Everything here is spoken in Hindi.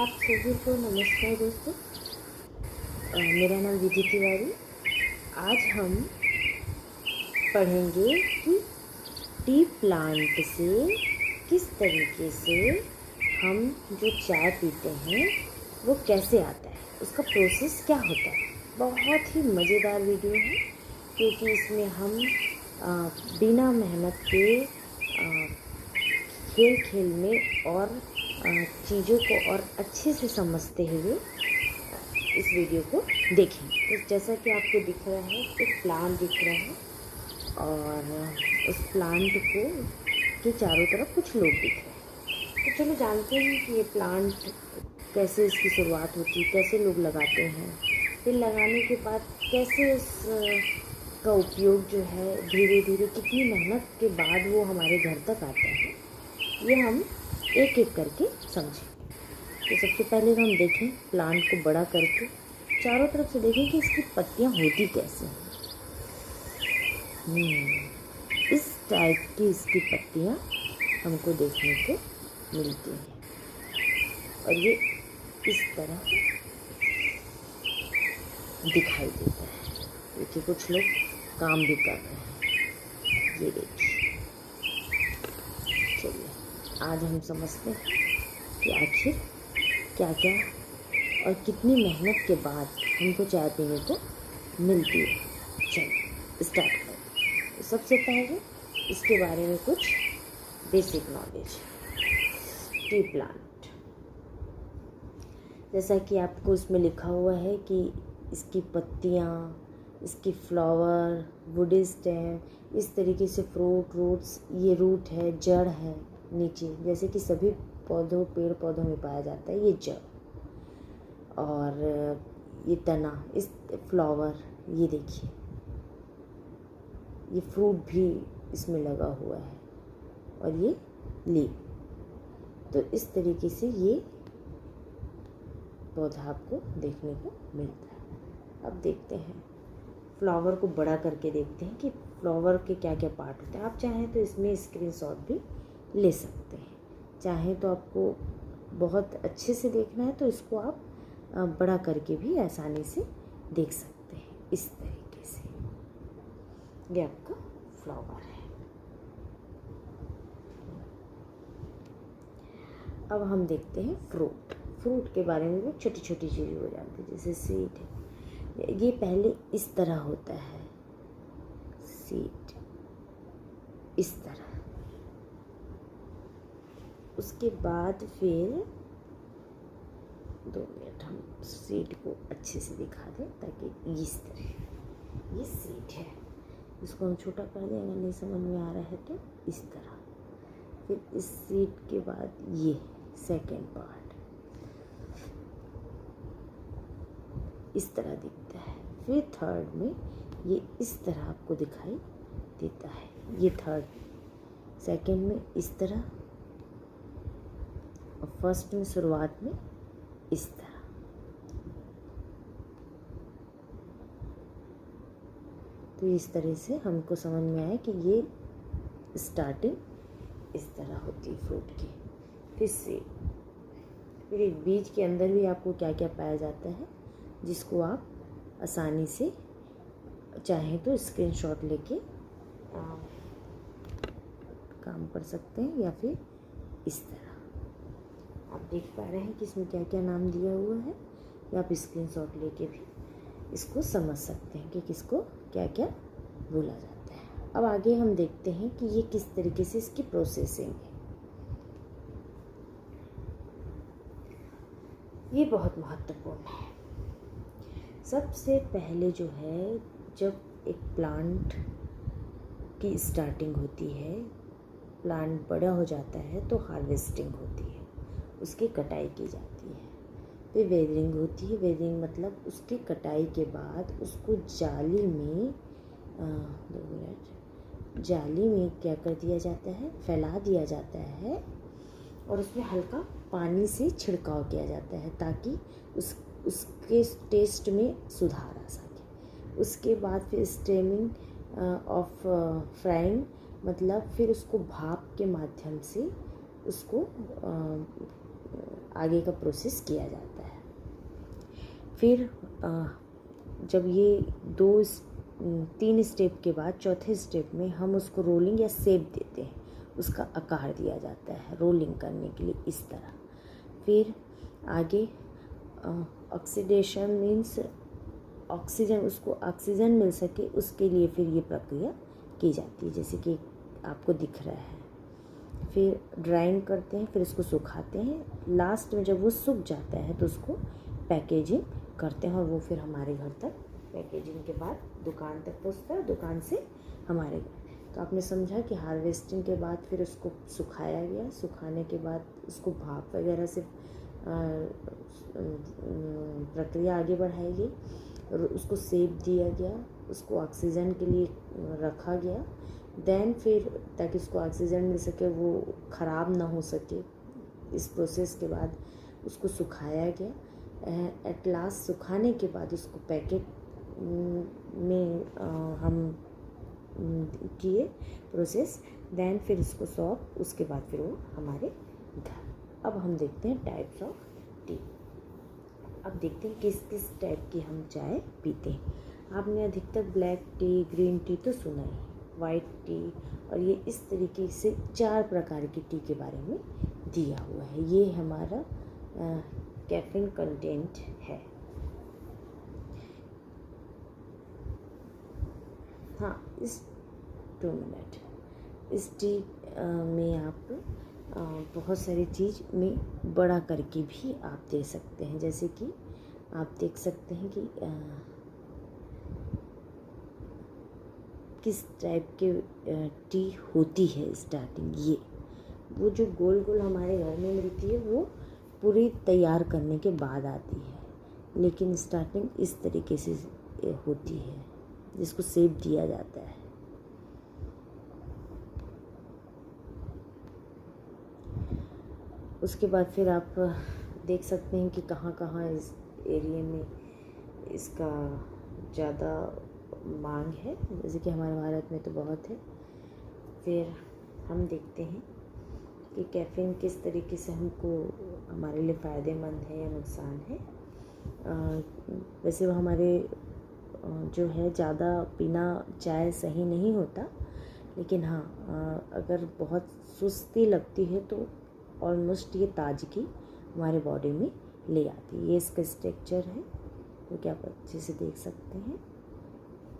आप सभी को नमस्कार दोस्तों। मेरा नाम विधि तिवारी। आज हम पढ़ेंगे कि टी प्लांट से किस तरीके से हम जो चाय पीते हैं वो कैसे आता है, उसका प्रोसेस क्या होता है। बहुत ही मज़ेदार वीडियो है क्योंकि इसमें हम बिना मेहनत के खेल खेल में और चीज़ों को और अच्छे से समझते हुए इस वीडियो को देखें। तो जैसा कि आपको दिख रहा है, एक प्लांट दिख रहा है और उस प्लांट को के चारों तरफ कुछ लोग दिख रहे हैं। तो चलो जानते हैं कि ये प्लांट कैसे, इसकी शुरुआत होती है, कैसे लोग लगाते हैं, फिर लगाने के बाद कैसे उस का उपयोग जो है धीरे धीरे कितनी मेहनत के बाद वो हमारे घर तक आता है, ये हम एक एक करके समझें। तो सबसे पहले हम देखें प्लांट को बड़ा करके चारों तरफ से देखें कि इसकी पत्तियां होती कैसे हैं। इस टाइप की इसकी पत्तियां हमको देखने को मिलती हैं और ये इस तरह दिखाई देता है। देखिए कुछ लोग काम भी कर रहे हैं, ये देखिए। चलिए आज हम समझते हैं कि आखिर क्या क्या और कितनी मेहनत के बाद हमको चाय पीने को मिलती है। चलिए स्टार्ट करें। तो सबसे पहले इसके बारे में कुछ बेसिक नॉलेज। टी प्लांट, जैसा कि आपको इसमें लिखा हुआ है कि इसकी पत्तियाँ, इसकी फ्लावर, वुड स्टेम, इस तरीके से रूट्स, ये रूट है, जड़ है नीचे, जैसे कि सभी पेड़ पौधों में पाया जाता है ये जड़, और ये तना, इस फ्लावर, ये देखिए ये फ्रूट भी इसमें लगा हुआ है और ये लीफ। तो इस तरीके से ये पौधा आपको देखने को मिलता है। अब देखते हैं फ्लावर को बड़ा करके, देखते हैं कि फ्लावर के क्या क्या पार्ट होते हैं। आप चाहें तो इसमें स्क्रीनशॉट भी ले सकते हैं, चाहें तो आपको बहुत अच्छे से देखना है तो इसको आप बड़ा करके भी आसानी से देख सकते हैं। इस तरीके से ये आपका फ्लावर है। अब हम देखते हैं फ्रूट के बारे में भी छोटी छोटी चीज़ें हो जाती है, जैसे सीड है। ये पहले इस तरह होता है, सीड इस तरह, उसके बाद फिर 2 मिनट हम सीड को अच्छे से दिखा दें ताकि इस तरह ये सीड है, इसको हम छोटा कर दें अगर नहीं समझ में आ रहा है तो इस तरह। फिर इस सीड के बाद ये सेकेंड पार्ट इस तरह दिखता है। फिर थर्ड में ये इस तरह आपको दिखाई देता है, ये थर्ड। सेकेंड में इस तरह और फर्स्ट में शुरुआत में इस तरह। तो इस तरह से हमको समझ में आया कि ये स्टार्टिंग इस तरह होती है फ्रूट की। फिर एक बीज के अंदर भी आपको क्या क्या पाया जाता है, जिसको आप आसानी से चाहें तो स्क्रीनशॉट लेके काम कर सकते हैं, या फिर इस तरह आप देख पा रहे हैं कि इसमें क्या क्या नाम दिया हुआ है, या आप स्क्रीनशॉट लेके भी इसको समझ सकते हैं कि किसको क्या क्या बोला जाता है। अब आगे हम देखते हैं कि ये किस तरीके से इसकी प्रोसेसिंग है। ये बहुत महत्वपूर्ण है। सबसे पहले जो है, जब एक प्लांट की स्टार्टिंग होती है, प्लांट बड़ा हो जाता है तो हार्वेस्टिंग होती है, उसकी कटाई की जाती है। फिर वेदरिंग होती है। वेदरिंग मतलब उसकी कटाई के बाद उसको जाली में 2 मिनट जाली में क्या कर दिया जाता है, फैला दिया जाता है और उसमें हल्का पानी से छिड़काव किया जाता है ताकि उसके टेस्ट में सुधार आ सके। उसके बाद फिर स्टीमिंग ऑफ फ्राइंग, मतलब फिर उसको भाप के माध्यम से उसको आगे का प्रोसेस किया जाता है। फिर जब ये 3 स्टेप के बाद चौथे स्टेप में हम उसको रोलिंग या शेप देते हैं, उसका आकार दिया जाता है रोलिंग करने के लिए इस तरह। फिर आगे ऑक्सीडेशन मीन्स ऑक्सीजन, उसको ऑक्सीजन मिल सके उसके लिए फिर ये प्रक्रिया की जाती है, जैसे कि आपको दिख रहा है। फिर ड्राइंग करते हैं, फिर इसको सुखाते हैं। लास्ट में जब वो सूख जाता है तो उसको पैकेजिंग करते हैं और वो फिर हमारे घर तक पैकेजिंग के बाद दुकान तक पहुँचता है, दुकान से हमारे घर। तो आपने समझा कि हार्वेस्टिंग के बाद फिर उसको सुखाया गया, सुखाने के बाद उसको भाप वगैरह से प्रक्रिया आगे बढ़ाई गई और उसको सेब दिया गया, उसको ऑक्सीजन के लिए रखा गया। देन फिर ताकि उसको ऑक्सीजन मिल सके, वो ख़राब ना हो सके, इस प्रोसेस के बाद उसको सुखाया गया। एट लास्ट सुखाने के बाद उसको पैकेट में हम किए प्रोसेस। देन फिर उसको सौंप, उसके बाद फिर वो हमारे घर। अब हम देखते हैं टाइप्स ऑफ टी। अब देखते हैं किस किस टाइप की हम चाय पीते हैं। आपने अधिकतर ब्लैक टी, ग्रीन टी तो सुना ही, वाइट टी, और ये इस तरीके से 4 प्रकार की टी के बारे में दिया हुआ है। ये हमारा कैफीन कंटेंट है। हाँ, इस 2 मिनट इस टी में आप बहुत सारी चीज़ में बड़ा करके भी आप दे सकते हैं। जैसे कि आप देख सकते हैं कि किस टाइप के टी होती है स्टार्टिंग। ये वो जो गोल गोल हमारे घर में मिलती है वो पूरी तैयार करने के बाद आती है, लेकिन स्टार्टिंग इस तरीके से होती है जिसको शेप दिया जाता है। उसके बाद फिर आप देख सकते हैं कि कहाँ कहाँ इस एरिया में इसका ज़्यादा मांग है, जैसे कि हमारे भारत में तो बहुत है। फिर हम देखते हैं कि कैफ़ीन किस तरीके से हमको हमारे लिए फ़ायदेमंद है या नुकसान है। वैसे वो हमारे जो है ज़्यादा पीना चाय सही नहीं होता, लेकिन हाँ अगर बहुत सुस्ती लगती है तो ऑलमोस्ट ये ताजगी हमारे बॉडी में ले आती है। ये इसका स्ट्रक्चर है, तो क्या आप अच्छे से देख सकते हैं।